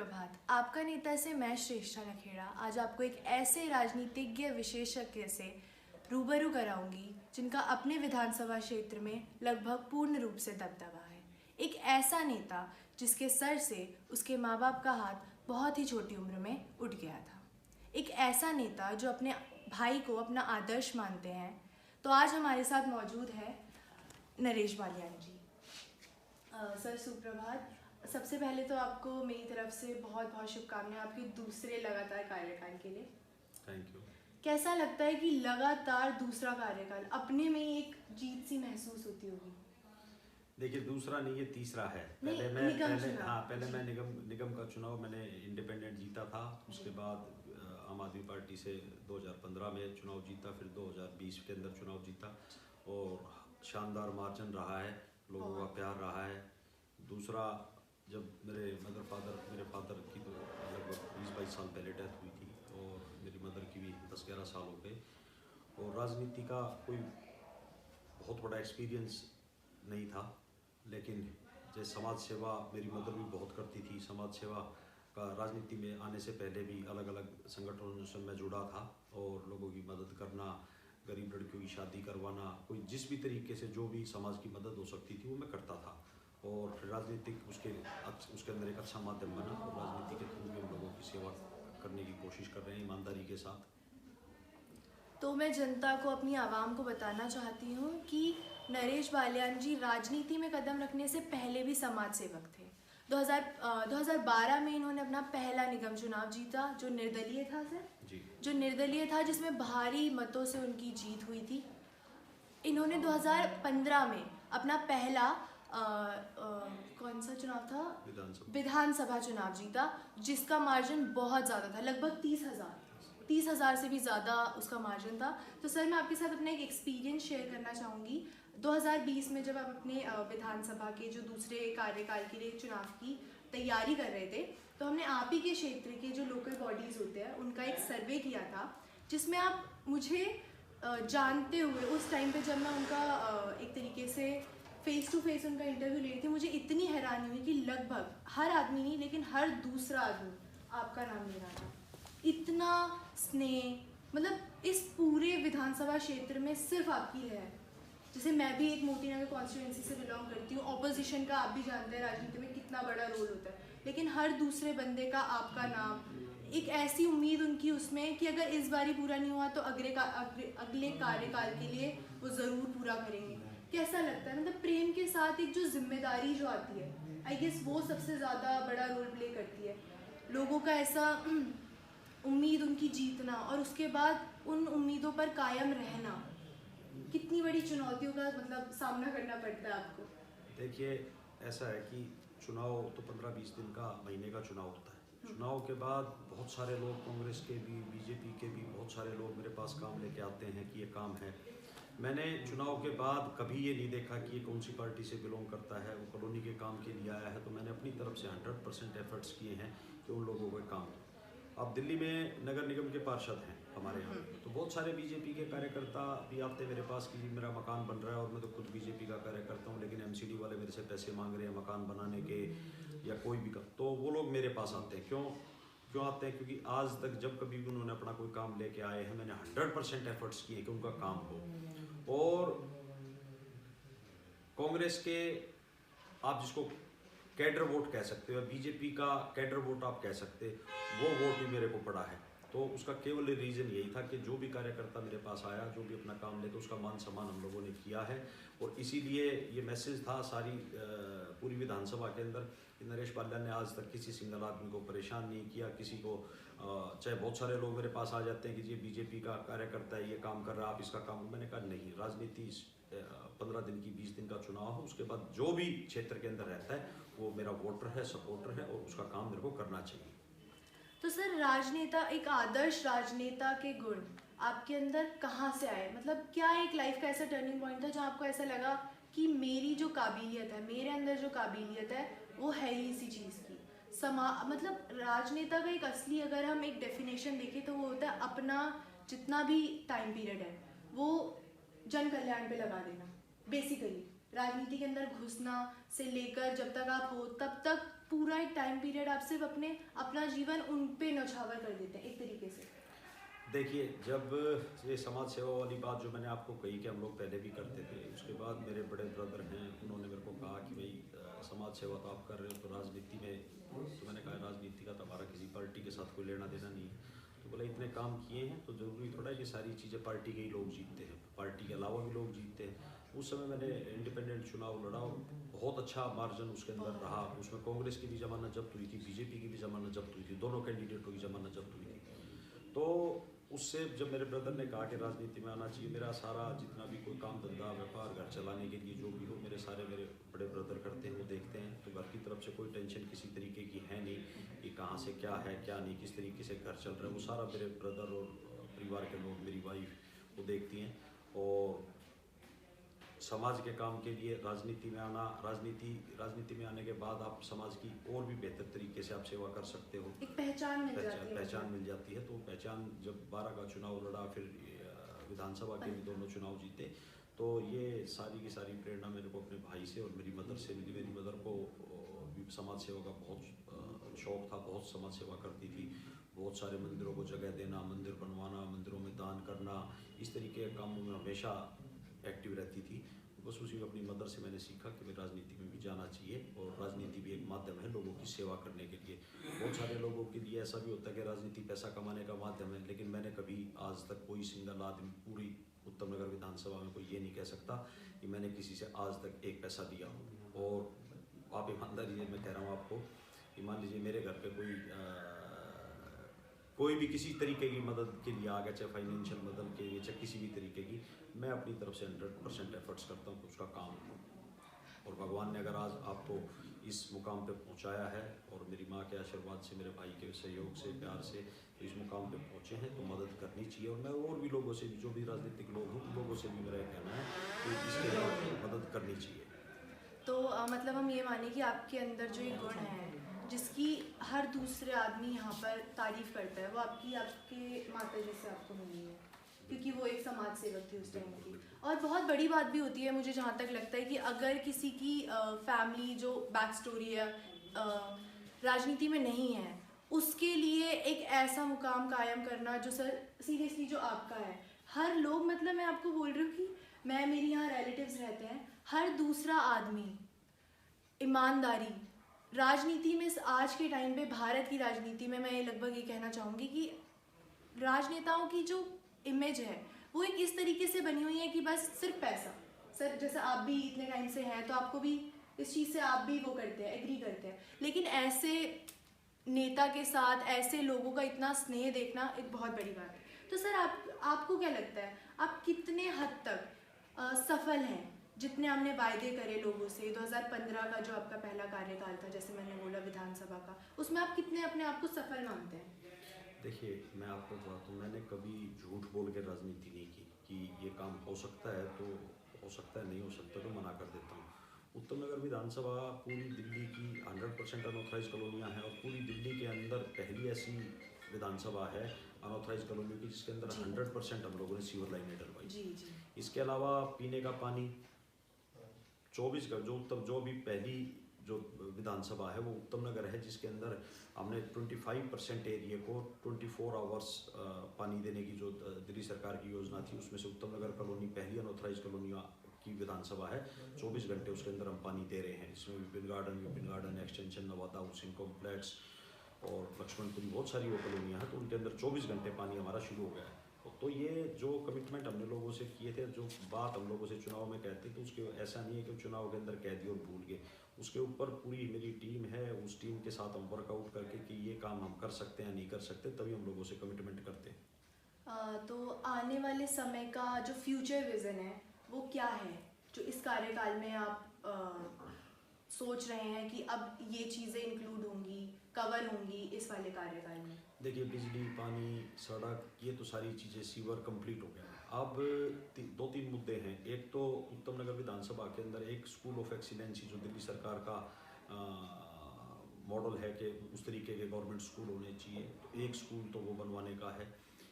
सुप्रभात। आपका नेता से मैं श्रेष्ठा लखेड़ा आज आपको एक ऐसे राजनीतिज्ञ विशेषज्ञ से रूबरू कराऊंगी जिनका अपने विधानसभा क्षेत्र में लगभग पूर्ण रूप से दबदबा है। एक ऐसा नेता जिसके सर से उसके माँ बाप का हाथ बहुत ही छोटी उम्र में उठ गया था। एक ऐसा नेता जो अपने भाई को अपना आदर्श मानते हैं। तो आज हमारे साथ मौजूद है नरेश बालियान जी। सर सुप्रभात। सबसे पहले तो आपको मेरी तरफ से बहुत बहुत शुभकामनाएं आपके दूसरे लगातार कार्यकाल के लिए। Thank you. कैसा लगता है कि लगातार दूसरा कार्यकाल अपने में ही एक जीत सी महसूस होती होगी? देखिए, दूसरा नहीं, ये तीसरा है। पहले मैं निगम का चुनाव मैंने इंडिपेंडेंट जीता था। उसके बाद आम आदमी पार्टी से 2015 में चुनाव जीता, फिर 2020 के अंदर चुनाव जीता और शानदार मार्जिन रहा है, लोगों का प्यार रहा है। दूसरा, जब मेरे फादर की तो लगभग 20-22 साल पहले डेथ हुई थी और मेरी मदर की भी 10-11 साल हो गए और राजनीति का कोई बहुत बड़ा एक्सपीरियंस नहीं था, लेकिन जैसे समाज सेवा मेरी मदर भी बहुत करती थी। समाज सेवा का राजनीति में आने से पहले भी अलग अलग संगठनों से मैं जुड़ा था और लोगों की मदद करना, गरीब लड़कियों की शादी करवाना, कोई जिस भी तरीके से जो भी समाज की मदद हो सकती थी वो मैं करता था और राजनीतिक उसके अंदर एक अच्छा माध्यम बना और राजनीति के थ्रू भी हम लोगों की सेवा करने की कोशिश कर रहे हैं ईमानदारी के साथ। तो मैं जनता को, अपनी आवाम को बताना चाहती हूँ कि नरेश बालियान जी राजनीति में कदम रखने से पहले भी समाज सेवक थे। 2012 में इन्होंने अपना पहला निगम चुनाव जीता जो निर्दलीय था सर जी। जो निर्दलीय था, जिसमें भारी मतों से उनकी जीत हुई थी। इन्होंने 2015 में अपना पहला कौन सा चुनाव था? विधानसभा चुनाव जीता, जिसका मार्जिन बहुत ज़्यादा था, लगभग 30,000 से भी ज़्यादा उसका मार्जिन था। तो सर मैं आपके साथ अपना एक एक्सपीरियंस शेयर करना चाहूँगी। 2020 में जब आप अपने विधानसभा के जो दूसरे कार्यकाल के लिए चुनाव की तैयारी कर रहे थे, तो हमने आप ही के क्षेत्र के जो लोकल बॉडीज़ होते हैं उनका एक सर्वे किया था, जिसमें आप मुझे जानते हुए उस टाइम पे जब मैं उनका एक तरीके से फेस टू फेस उनका इंटरव्यू ले रही थी, मुझे इतनी हैरानी हुई कि लगभग हर आदमी नहीं लेकिन हर दूसरा आदमी आपका नाम ले रहा था। इतना स्नेह, मतलब इस पूरे विधानसभा क्षेत्र में सिर्फ आपकी है। जैसे मैं भी एक मोती नगर कॉन्स्टिट्यूएंसी से बिलोंग करती हूँ, ऑपोजिशन का आप भी जानते हैं राजनीति में कितना बड़ा रोल होता है, लेकिन हर दूसरे बंदे का आपका नाम, एक ऐसी उम्मीद उनकी उसमें कि अगर इस बारी पूरा नहीं हुआ तो अगले कार्यकाल के लिए वो ज़रूर पूरा करेंगे। कैसा लगता है? मतलब प्रेम के साथ एक जो जिम्मेदारी जो आती है, आई गेस वो सबसे ज़्यादा बड़ा रोल प्ले करती है। लोगों का ऐसा उम्मीद उनकी जीतना और उसके बाद उन उम्मीदों पर कायम रहना, कितनी बड़ी चुनौतियों का मतलब सामना करना पड़ता है आपको। देखिए, ऐसा है कि चुनाव तो 15-20 दिन का, महीने का चुनाव होता है। चुनाव के बाद बहुत सारे लोग, कांग्रेस के भी, बीजेपी के भी बहुत सारे लोग मेरे पास काम लेके आते हैं कि ये काम है। मैंने चुनाव के बाद कभी ये नहीं देखा कि ये कौन सी पार्टी से बिलोंग करता है, वो कॉलोनी के काम के लिए आया है, तो मैंने अपनी तरफ से 100% एफर्ट्स किए हैं कि उन लोगों को काम। अब दिल्ली में नगर निगम के पार्षद हैं हमारे यहाँ, तो बहुत सारे बीजेपी के कार्यकर्ता भी आते हैं मेरे पास कि मेरा मकान बन रहा है, और मैं तो खुद बीजेपी का कार्यकर्ता हूँ, लेकिन एमसीडी वाले मेरे से पैसे मांग रहे हैं मकान बनाने के या कोई भी काम, तो वो लोग मेरे पास आते हैं। क्यों आते हैं? क्योंकि आज तक जब कभी भी उन्होंने अपना कोई काम लेके आए हैं, मैंने 100% एफर्ट्स किए कि उनका काम हो। और कांग्रेस के, आप जिसको कैडर वोट कह सकते हो, बीजेपी का कैडर वोट आप कह सकते, वो वोट भी मेरे को पड़ा है। तो उसका केवल रीज़न यही था कि जो भी कार्यकर्ता मेरे पास आया, जो भी अपना काम लेते, उसका मान सम्मान हम लोगों ने किया है। और इसीलिए ये मैसेज था सारी पूरी विधानसभा के अंदर कि नरेश बालियान ने आज तक किसी सिंगल आदमी को परेशान नहीं किया, किसी को, चाहे बहुत सारे लोग मेरे पास आ जाते हैं कि ये बीजेपी का कार्यकर्ता है, ये काम कर रहा है, आप इसका काम। मैंने कहा नहीं, राजनीति 15 दिन की, 20 दिन का चुनाव है, उसके बाद जो भी क्षेत्र के अंदर रहता है वो मेरा वोटर है, सपोर्टर है, और उसका काम मेरे को करना चाहिए। तो सर राजनेता, एक आदर्श राजनेता के गुण आपके अंदर कहाँ से आए? मतलब क्या एक लाइफ का ऐसा टर्निंग पॉइंट था जहाँ आपको ऐसा लगा कि मेरी जो काबिलियत है, मेरे अंदर जो काबिलियत है वो है ही इसी चीज़ की? मतलब राजनेता का एक असली, अगर हम एक डेफिनेशन देखें तो वो होता है अपना जितना भी टाइम पीरियड है वो जन कल्याण पे लगा देना। बेसिकली राजनीति के अंदर घुसना से लेकर जब तक आप हो तब तक पूरा एक टाइम पीरियड आप सिर्फ अपना जीवन उन पे न्यौछावर कर देते हैं एक तरीके से। देखिए, जब ये समाज सेवा वाली बात जो मैंने आपको कही कि हम लोग पहले भी करते थे, उसके बाद मेरे बड़े ब्रदर हैं, उन्होंने मेरे को कहा कि भाई समाज सेवा तो आप कर रहे हो तो राजनीति में, तो मैंने कहा राजनीति का तो हमारा किसी पार्टी के साथ कोई लेना देना नहीं है। तो बोला इतने काम किए हैं तो ज़रूरी थोड़ा है कि सारी चीज़ें पार्टी के ही लोग जीतते हैं, पार्टी के अलावा भी लोग जीतते हैं। उस समय मैंने इंडिपेंडेंट चुनाव लड़ा और बहुत अच्छा मार्जिन उसके अंदर रहा। उसमें कांग्रेस की भी जमानत जब्त हुई थी, बीजेपी की भी जमानत जब्त हुई थी, दोनों कैंडिडेटों की जमानत जब्त हुई थी। तो उससे जब मेरे ब्रदर ने कहा कि राजनीति में आना चाहिए, मेरा सारा जितना भी कोई काम धंधा व्यापार घर चलाने के लिए जो भी हो, मेरे बड़े ब्रदर करते हैं, वो देखते हैं। तो घर की तरफ से कोई टेंशन किसी तरीके की है नहीं कि कहाँ से क्या है क्या नहीं, किस तरीके से घर चल रहा है, वो सारा मेरे ब्रदर और परिवार के लोग, मेरी वाइफ वो देखती हैं। और समाज के काम के लिए राजनीति में आना, राजनीति में आने के बाद आप समाज की और भी बेहतर तरीके से आप सेवा कर सकते हो, एक पहचान मिल जाती है। तो पहचान, जब 12 का चुनाव लड़ा, फिर विधानसभा के भी दोनों चुनाव जीते, तो ये सारी की सारी प्रेरणा मेरे को अपने भाई से और मेरी मदर से मिली। मेरी मदर को भी समाज सेवा का बहुत शौक था, बहुत समाज सेवा करती थी, बहुत सारे मंदिरों को जगह देना, मंदिर बनवाना, मंदिरों में दान करना, इस तरीके के कामों में हमेशा एक्टिव रहती थी। बस उसी अपनी मदर से मैंने सीखा कि मैं राजनीति में भी जाना चाहिए, और राजनीति भी एक माध्यम है लोगों की सेवा करने के लिए। बहुत सारे लोगों के लिए ऐसा भी होता है कि राजनीति पैसा कमाने का माध्यम है, लेकिन मैंने कभी आज तक कोई सिंगल आदमी पूरी उत्तम नगर विधानसभा में कोई ये नहीं कह सकता कि मैंने किसी से आज तक एक पैसा दिया हो। और आप ईमानदारी से मैं कह रहा हूँ आपको कि मान लीजिए मेरे घर पे कोई भी किसी तरीके की मदद के लिए आ गया, चाहे फाइनेंशियल मदद के लिए, चाहे किसी भी तरीके की, मैं अपनी तरफ से 100% एफर्ट्स करता हूँ कि उसका काम हो। और भगवान ने अगर आज आपको इस मुकाम पे पहुँचाया है, और मेरी माँ के आशीर्वाद से, मेरे भाई के सहयोग से, प्यार से तो इस मुकाम पे पहुँचे हैं, तो मदद करनी चाहिए। और मैं और भी लोगों से, जो भी राजनीतिक लोग हैं, उन लोगों से भी मेरा कहना है कि इसके लिए मदद करनी चाहिए। तो मतलब हम ये माने कि आपके अंदर जो ये गुण है जिसकी हर दूसरे आदमी यहाँ पर तारीफ करता है, वो आपके माता जी से आपको मिली है, क्योंकि वो एक समाज सेवक थी उस टाइम की। और बहुत बड़ी बात भी होती है, मुझे जहाँ तक लगता है कि अगर किसी की फैमिली जो बैक स्टोरी है राजनीति में नहीं है, उसके लिए एक ऐसा मुकाम कायम करना जो सर सीरियसली जो आपका है। हर लोग, मतलब मैं आपको बोल रही हूँ कि मेरे यहाँ रिलेटिव्स रहते हैं, हर दूसरा आदमी ईमानदारी राजनीति में, आज के टाइम पे भारत की राजनीति में मैं लगभग ये कहना चाहूँगी कि राजनेताओं की जो इमेज है वो एक इस तरीके से बनी हुई है कि बस सिर्फ पैसा। सर जैसे आप भी इतने टाइम से हैं तो आपको भी इस चीज़ से आप भी वो करते हैं, एग्री करते हैं, लेकिन ऐसे नेता के साथ ऐसे लोगों का इतना स्नेह देखना एक बहुत बड़ी बात है। तो सर आपको क्या लगता है, आप कितने हद तक सफल हैं जितने हमने वायदे करे लोगों से? 2015 का जो आपका पहला कार्यकाल था, जैसे मैंने बोला विधानसभा का, उसमें आप कितने अपने आप को सफल मानते हैं? देखिए, मैं आपको बताता हूँ, मैंने कभी झूठ बोल के राजनीति नहीं की कि ये काम हो सकता है तो हो सकता है, नहीं हो सकता तो मना कर देता हूँ। उत्तम नगर विधानसभा पूरी दिल्ली की 100% अनऑथराइज कॉलोनियाँ हैं, और पूरी दिल्ली के अंदर पहली ऐसी विधानसभा है अनऑथराइज कॉलोनी की जिसके अंदर 100% हम लोगों ने सीवर लाइनें डलवाई। इसके अलावा पीने का पानी 24 का जो भी पहली जो विधानसभा है वो उत्तम नगर है, जिसके अंदर हमने 25% एरिया को 24 आवर्स पानी देने की जो दिल्ली सरकार की योजना थी, उसमें से उत्तम नगर कॉलोनी पहली अनऑथराइज कॉलोनी की विधानसभा है। 24 घंटे उसके अंदर हम पानी दे रहे हैं। इसमें Vipin garden extension, Nawada housing complex और लक्ष्मणपुरी, बहुत सारी वो कॉलोनियाँ हैं, तो उनके अंदर 24 घंटे पानी हमारा शुरू हो गया है। तो ये जो कमिटमेंट हमने लोगों से किए थे, जो बात हम लोगों से चुनाव में कहते थे, उसके ऐसा नहीं है कि चुनाव के अंदर कह दिए और भूल गए। उसके ऊपर पूरी मेरी टीम है, उस टीम के साथ हम वर्कआउट करके कि ये काम हम कर सकते हैं नहीं कर सकते, तभी हम लोगों से कमिटमेंट करते हैं। तो आने वाले समय का जो फ्यूचर विज़न है वो क्या है, जो इस कार्यकाल में आप सोच रहे हैं कि अब ये चीज़ें इंक्लूड होंगी, कवर होंगी इस वाले कार्यकाल में? देखिए, बिजली, पानी, सड़क, ये तो सारी चीज़ें, सीवर कंप्लीट हो गया है। अब 2-3 मुद्दे हैं। एक तो उत्तम नगर विधानसभा के अंदर एक स्कूल ऑफ एक्सीलेंसी जो दिल्ली सरकार का मॉडल है कि उस तरीके के गवर्नमेंट स्कूल होने चाहिए, तो एक स्कूल तो वो बनवाने का है।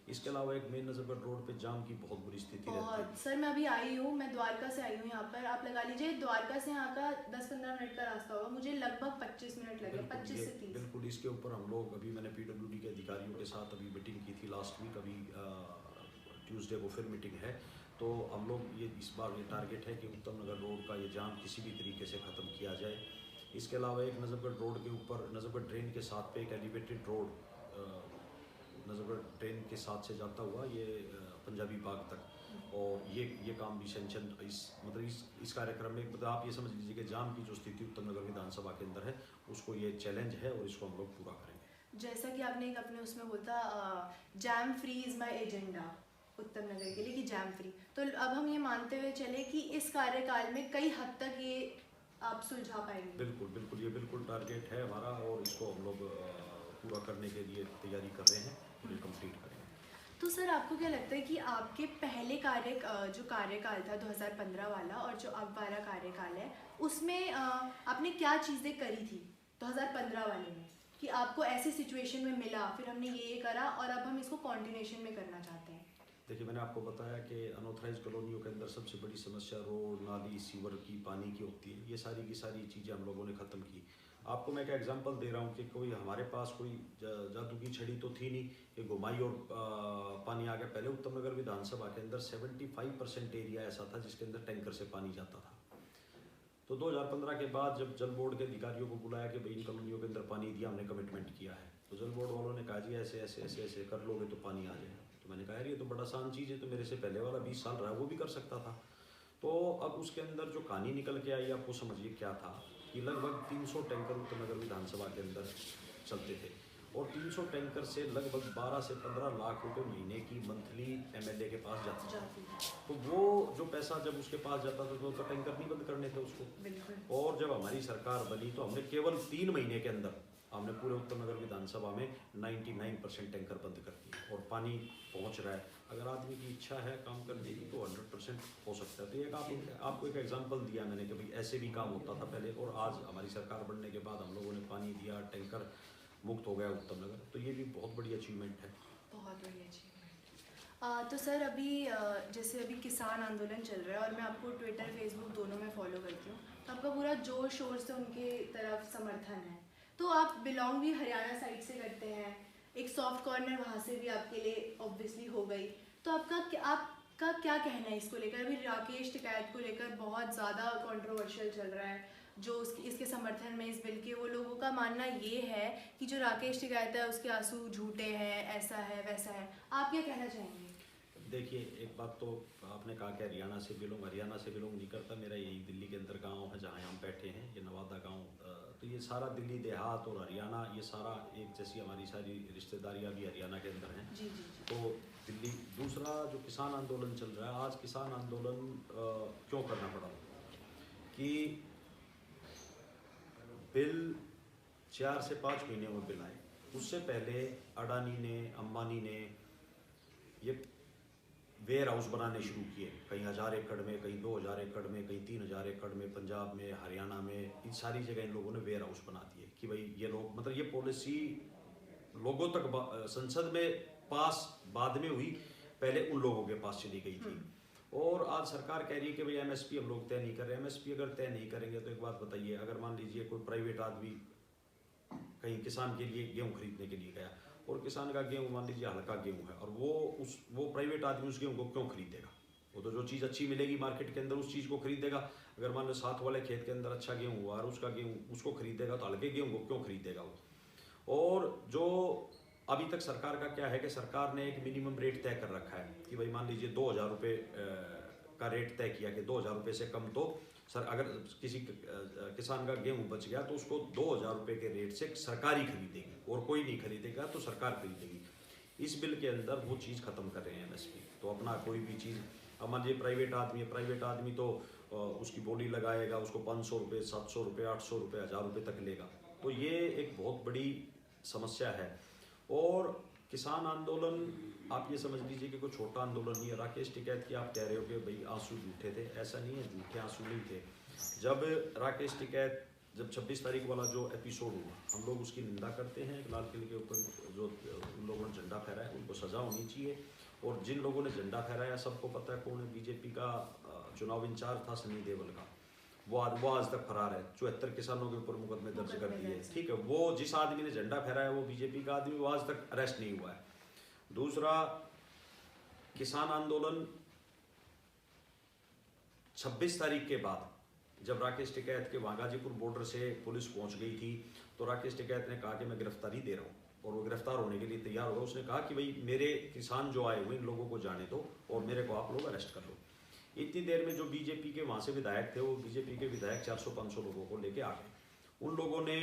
इसके अलावा एक मेन नजरगढ़ रोड पे जाम की बहुत बुरी स्थिति रहती है। बहुत सर, मैं अभी आई हूँ, मैं द्वारका से आई हूँ यहाँ पर, आप लगा लीजिए द्वारका से यहाँ का 10-15 मिनट का रास्ता होगा, मुझे लगभग 25 मिनट लगे, 25 से 30। बिल्कुल, इसके ऊपर हम लोग अभी मैंने PWD के अधिकारियों के साथ अभी मीटिंग की थी लास्ट वीक, अभी ट्यूसडे को फिर मीटिंग है। तो हम लोग ये इस बार ये टारगेट है कि उत्तम नगर रोड का ये जाम किसी भी तरीके से ख़त्म किया जाए। इसके अलावा एक नजरगढ़ रोड के ऊपर नजरगढ़ ट्रेन के साथ पे एक एलिवेटेड रोड नजरगढ़ ट्रेन के साथ से जाता हुआ ये पंजाबी बाग तक, और ये काम भी सेंशन इस कार्यक्रम में, मतलब आप ये समझ लीजिए कि जाम की जो स्थिति उत्तम नगर विधानसभा के अंदर है उसको ये चैलेंज है और इसको हम लोग पूरा करेंगे। जैसा कि आपने एक अपने उसमें बोलता jam free is my agenda उत्तम नगर के लिए, कि जैम फ्री, तो अब हम ये मानते हुए चले कि इस कार्यकाल में कई हद तक ये आप सुलझा पाएंगे। बिल्कुल बिल्कुल, ये बिल्कुल टारगेट है हमारा और इसको हम लोग पूरा करने के लिए तैयारी कर रहे हैं और ये कंप्लीट करेंगे। तो सर आपको क्या लगता है कि आपके पहले जो कार्यकाल था 2015 वाला और जो अब वाला कार्यकाल है उसमें आपने क्या चीज़ें करी थी 2015 वाले में कि आपको ऐसी सिचुएशन में मिला, फिर हमने ये करा और अब हम इसको कॉन्टिन्यूशन में करना चाहते हैं? देखिए, मैंने आपको बताया कि अनऑथराइज कॉलोनियों के अंदर सबसे बड़ी समस्या रोड, नाली, सीवर की, पानी की होती है। ये सारी की सारी चीज़ें हम लोगों ने ख़त्म की। आपको मैं एक एग्जांपल दे रहा हूँ कि कोई हमारे पास कोई जादू की छड़ी तो थी नहीं कि घुमाई और पानी आ गया। पहले उत्तम नगर विधानसभा के अंदर 75% एरिया ऐसा था जिसके अंदर टैंकर से पानी जाता था। तो 2015 के बाद जब जल बोर्ड के अधिकारियों को बुलाया कि भाई इन कॉलोनियों के अंदर पानी दिया, हमने कमिटमेंट किया है, तो जल बोर्ड वालों ने कहा जी ऐसे ऐसे ऐसे ऐसे कर लोगे तो पानी आ जाएगा। तो मैंने कहा यार ये तो बड़ा आसान चीज़ है, तो मेरे से पहले वाला 20 साल रहा वो भी कर सकता था। तो अब उसके अंदर जो कहानी निकल के आई, आपको समझिए क्या था कि लगभग 300 टैंकर उत्तर नगर विधानसभा के अंदर चलते थे और 300 टैंकर से लगभग 12 से 15 लाख रुपए महीने की मंथली MLA के पास जाती थी। तो वो जो पैसा जब उसके पास जाता था तो टैंकर नहीं बंद करने थे उसको। और जब हमारी सरकार बनी तो हमने केवल 3 महीने के अंदर हमने पूरे उत्तर नगर विधानसभा में 99% टैंकर बंद कर दिए और पानी पहुंच रहा है। अगर आदमी की इच्छा है काम करने की तो 100% हो सकता है। तो एक आपको एक एग्जांपल दिया मैंने कि भाई ऐसे भी काम होता था पहले, और आज हमारी सरकार बनने के बाद हम लोगों ने पानी दिया, टैंकर मुक्त हो गया उत्तम नगर। तो ये भी बहुत बड़ी अचीवमेंट है। बहुत बड़ी अचीवमेंट। तो सर अभी जैसे अभी किसान आंदोलन चल रहा है और मैं आपको ट्विटर फेसबुक दोनों में फॉलो करती हूँ, तो आपका पूरा जोर शोर से उनके तरफ समर्थन है। तो आप बिलोंग भी हरियाणा साइड से करते हैं, एक सॉफ्ट कॉर्नर वहाँ से भी आपके लिए ऑब्वियसली हो गई, तो आपका क्या कहना है इसको लेकर? अभी राकेश टिकैत को लेकर बहुत ज़्यादा कंट्रोवर्शियल चल रहा है, जो इसके समर्थन में इस बिल के, वो लोगों का मानना ये है कि जो राकेश टिकैत है उसके आंसू झूठे हैं, ऐसा है वैसा है, आप क्या कहना चाहेंगे? देखिए, एक बात तो आपने कहा कि हरियाणा से बिलोंग नहीं करता। मेरा यही दिल्ली के अंदर गांव है जहां हम बैठे हैं, ये नवादा गांव। तो ये सारा दिल्ली देहात और हरियाणा ये सारा एक जैसी, हमारी सारी रिश्तेदारियां भी हरियाणा के अंदर हैं। जी। तो दिल्ली। दूसरा जो किसान आंदोलन चल रहा है आज, किसान आंदोलन क्यों करना पड़ा कि बिल 4 से 5 महीने में बिल आए। उससे पहले अडानी ने, अंबानी ने ये वेयर हाउस बनाने शुरू किए, कहीं 1000 एकड़ में, कहीं 2000 एकड़ में, कहीं 3000 एकड़ में, पंजाब में, हरियाणा में, इन सारी जगह इन लोगों ने वेयर हाउस बना दिए कि भाई ये लोग, मतलब ये पॉलिसी लोगों तक संसद में पास बाद में हुई, पहले उन लोगों के पास चली गई थी। और आज सरकार कह रही है कि भाई MSP हम लोग तय नहीं कर रहे। MSP अगर तय नहीं करेंगे तो एक बात बताइए, अगर मान लीजिए कोई प्राइवेट आदमी कहीं किसान के लिए गेहूँ खरीदने के लिए गया और किसान का गेहूँ मान लीजिए हल्का गेहूँ है, और वो प्राइवेट आदमी उस गेहूँ को क्यों खरीदेगा? वो तो जो चीज़ अच्छी मिलेगी मार्केट के अंदर उस चीज़ को खरीदेगा। अगर मान लो साथ वाले खेत के अंदर अच्छा गेहूँ हुआ और उसका गेहूँ उसको खरीदेगा तो हल्के गेहूँ को क्यों खरीदेगा वो? और जो अभी तक सरकार का क्या है कि सरकार ने एक मिनिमम रेट तय कर रखा है कि भाई मान लीजिए 2000 रुपये का रेट तय किया कि 2000 रुपये से कम तो सर, अगर किसी किसान का गेहूँ बच गया तो उसको 2000 रुपये के रेट से सरकार ही खरीदेगी और कोई नहीं खरीदेगा, तो सरकार खरीदेगी। इस बिल के अंदर वो चीज़ खत्म कर रहे हैं MSP। तो अपना कोई भी चीज़, अब मान लीजिए प्राइवेट आदमी है, प्राइवेट आदमी तो उसकी बोली लगाएगा, उसको 500 रुपये, 700 रुपये, 800 रुपये, 1000 रुपये तक लेगा। तो ये एक बहुत बड़ी समस्या है। और किसान आंदोलन आप ये समझ लीजिए कि कोई छोटा आंदोलन नहीं है। राकेश टिकैत की आप कह रहे हो कि भाई आंसू झूठे थे, ऐसा नहीं है, झूठे आंसू नहीं थे। जब राकेश टिकैत जब 26 तारीख वाला जो एपिसोड हुआ, हम लोग उसकी निंदा करते हैं। लाल किले के ऊपर जो उन लोगों ने झंडा फहराया उनको सज़ा होनी चाहिए। और जिन लोगों ने झंडा फहराया सबको पता है कौन है। बीजेपी का चुनाव इंचार्ज था सनी देवल का, वो आज तक फरार है। 74 किसानों के ऊपर मुकदमे दर्ज कर दिए, ठीक है। वो जिस आदमी ने झंडा फहराया वो बीजेपी का आदमी, वो आज तक अरेस्ट नहीं हुआ है। दूसरा, किसान आंदोलन 26 तारीख के बाद जब राकेश टिकैत के वहाँ गाजीपुर बॉर्डर से पुलिस पहुंच गई थी, तो राकेश टिकैत ने कहा कि मैं गिरफ्तारी दे रहा हूँ, और वो गिरफ्तार होने के लिए तैयार हुआ। उसने कहा कि भाई मेरे किसान जो आए हुए इन लोगों को जाने दो और मेरे को आप लोग अरेस्ट कर लो। इतनी देर में जो बीजेपी के वहाँ से विधायक थे, वो बीजेपी के विधायक 400-500 लोगों को लेके आ गए। उन लोगों ने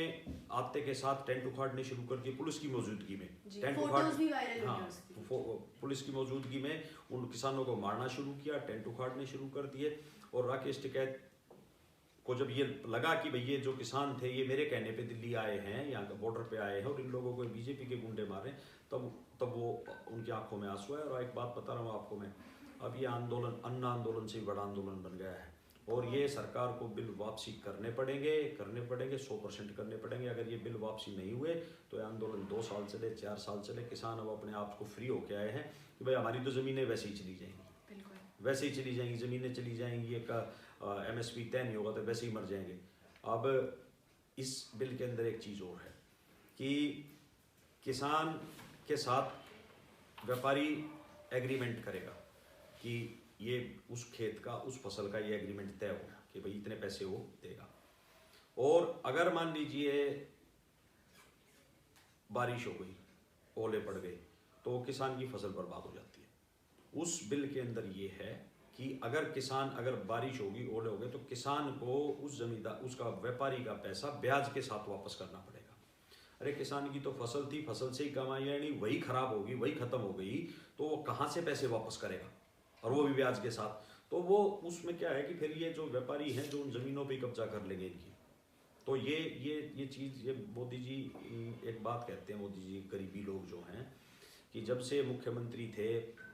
आते के साथ टेंट उखाड़ने शुरू कर दिए पुलिस की मौजूदगी में। टेंट उखाड़, हाँ, पुलिस की मौजूदगी में उन किसानों को मारना शुरू किया, टेंट उखाड़ने शुरू कर दिए। और राकेश टिकैत को जब ये लगा कि भाई ये जो किसान थे ये मेरे कहने पे दिल्ली आए हैं, यहाँ बॉर्डर पे आए हैं और इन लोगों को बीजेपी के गुंडे मारे, तब वो उनकी आंखों में आंसू आए। और एक बात बता रहा हूँ आपको मैं, अब ये आंदोलन अन्न आंदोलन से बड़ा आंदोलन बन गया है। और ये सरकार को बिल वापसी करने पड़ेंगे 100% करने पड़ेंगे। अगर ये बिल वापसी नहीं हुए तो ये आंदोलन 2 साल चले, 4 साल चले। किसान अब अपने आप को फ्री होके आए हैं कि भाई हमारी तो ज़मीनें वैसे ही चली जाएंगी, वैसे ही चली जाएंगी, ज़मीनें चली जाएंगी, एक MSP तय नहीं होगा तो वैसे ही मर जाएंगे। अब इस बिल के अंदर एक चीज़ और है कि किसान के साथ व्यापारी एग्रीमेंट करेगा कि ये उस खेत का, उस फसल का ये एग्रीमेंट तय होगा कि भाई इतने पैसे वो देगा। और अगर मान लीजिए बारिश हो गई, ओले पड़ गए, तो किसान की फसल बर्बाद हो जाती है। उस बिल के अंदर ये है कि अगर बारिश होगी, ओले हो गए, तो किसान को उस जमींदार, उसका व्यापारी का पैसा ब्याज के साथ वापस करना पड़ेगा। अरे किसान की तो फसल थी, फसल से ही कमाई, यानी वही खराब होगी, वही खत्म हो गई, तो वो कहाँ से पैसे वापस करेगा, और वो भी ब्याज के साथ। तो वो उसमें क्या है कि फिर ये जो व्यापारी हैं जो उन ज़मीनों पे कब्जा कर लेंगे इनकी। तो ये चीज़, ये मोदी जी एक बात कहते हैं, मोदी जी गरीबी लोग जो हैं, कि जब से मुख्यमंत्री थे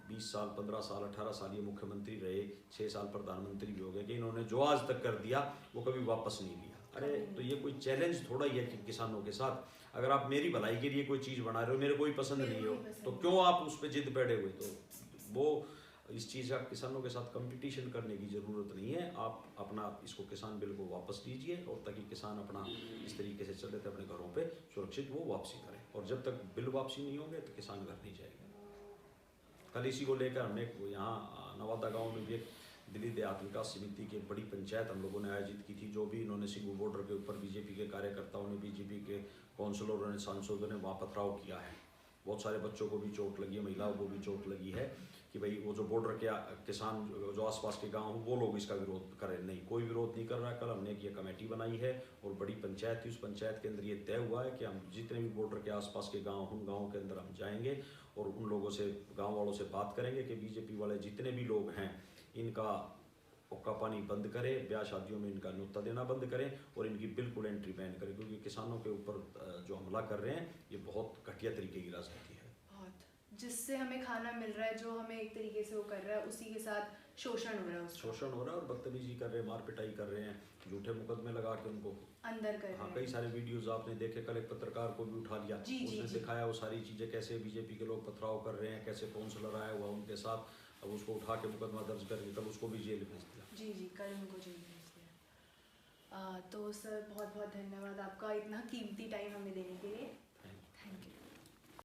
20 साल, 15 साल, 18 साल ये मुख्यमंत्री रहे, 6 साल प्रधानमंत्री भी हो गए, कि इन्होंने जो आज तक कर दिया वो कभी वापस नहीं लिया। अरे तो ये कोई चैलेंज थोड़ा ही है कि किसानों के साथ, अगर आप मेरी भलाई के लिए कोई चीज़ बना रहे हो, मेरे कोई पसंद नहीं हो, तो क्यों आप उस पर जिद बैठे हुए। तो वो इस चीज़ का किसानों के साथ कंपटीशन करने की ज़रूरत नहीं है। आप अपना इसको किसान बिल को वापस लीजिए, और ताकि किसान अपना इस तरीके से चले थे अपने घरों पे सुरक्षित वो वापसी करें। और जब तक बिल वापसी नहीं होंगे तो किसान घर नहीं जाएगा। कल इसी को लेकर हमने यहाँ नवादा गांव में भी एक दिल्ली देहात विकास समिति की एक बड़ी पंचायत हम लोगों ने आयोजित की थी, जो भी इन्होंने सिंगू बॉर्डर के ऊपर बीजेपी के कार्यकर्ताओं ने, बीजेपी के काउंसलरों ने, सांसदों ने वहाँ पथराव किया है। बहुत सारे बच्चों को भी चोट लगी है, महिलाओं को भी चोट लगी है, कि भाई वो जो बॉर्डर के किसान जो आसपास के गांव वो लोग इसका विरोध करें। नहीं, कोई विरोध नहीं कर रहा है। कल हमने एक ये कमेटी बनाई है और बड़ी पंचायत थी, उस पंचायत के अंदर ये तय हुआ है कि हम जितने भी बॉर्डर के आसपास के गांव, उन गाँवों के अंदर हम जाएंगे और उन लोगों से, गाँव वालों से बात करेंगे कि बीजेपी वाले जितने भी लोग हैं इनका हुक्का पानी बंद करें, ब्याह शादियों में इनका न्योता देना बंद करें और इनकी बिल्कुल एंट्री बैन करें, क्योंकि किसानों के ऊपर जो हमला कर रहे हैं ये बहुत घटिया तरीके की राजनीति है। जिससे हमें खाना मिल रहा है, जो हमें एक तरीके से वो कर रहा है, उसी के साथ शोषण हो रहा है, शोषण हो रहा है और बदतमीजी कर रहे हैं, मार पिटाई कर रहे हैं, झूठे मुकदमे लगा के उनको अंदर कर रहे हैं। हाँ, कई सारे वीडियोस आपने देखे। कल एक पत्रकार को भी उठा लिया, उसने दिखाया वो सारी चीज़ें, कैसे बीजेपी के लोग पथराव कर रहे हैं, कैसे काउंसलर आया हुआ उनके साथ, अब उसको उठा के मुकदमा दर्ज करके कल उसको भी जेल भेज दिया। जी, कल उनको जेल भेज दिया। तो सर बहुत बहुत धन्यवाद आपका इतना कीमती टाइम हमें देने के लिए।